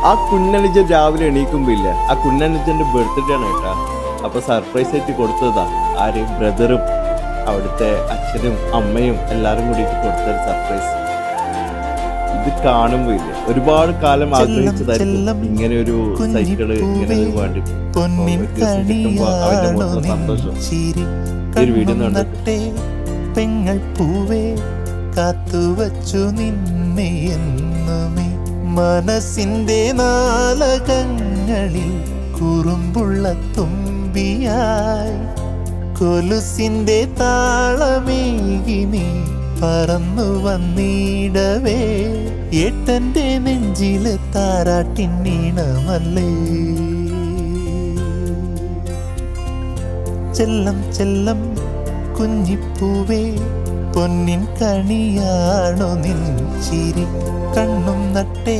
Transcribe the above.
ആ കുഞ്ഞനുജൻ രാവിലെ എണീക്കുമ്പോ ഇല്ല, ആ കുഞ്ഞനുജന്റെ ബർത്ത്ഡേ ആണ് കേട്ടാ. അപ്പൊ സർപ്രൈസ് ആയിട്ട് കൊടുത്തതാ. ആരെയും ബ്രദറും അവിടുത്തെ അച്ഛനും അമ്മയും എല്ലാരും കൂടിയിട്ട് കൊടുത്തൊരു സർപ്രൈസ്. ഇത് കാണുമ്പോ ഇല്ല, ഒരുപാട് കാലം ആഗ്രഹിച്ചതായിരിക്കും ഇങ്ങനെ ഒരു സൈക്കിള് ഇങ്ങനെ വേണ്ടി കിട്ടുമ്പോ അവന്റെ മൊത്തം സന്തോഷം ഈ ഒരു വീഡിയോ കണ്ടിട്ട്. പെങ്ങൾ പൂവേ കാത്തുവച്ചു നിന്നെ എന്നുമേ മനസ്സിന്റെ നാലകങ്ങളിൽ കുറുമ്പുള്ള തുമ്പിയായി കൊലുസിന്റെ താളമേകി നീ പറന്നു വന്നിടവേ ഏട്ടന്റെ നെഞ്ചില് താരാട്ടിന്നീണമല്ലേ. ചെല്ലം ചെല്ലം കുഞ്ഞിപ്പൂവേ പൊന്നിൻ കണിയാണോ നിൻ ചിരി കണ്ണും നട്ടേ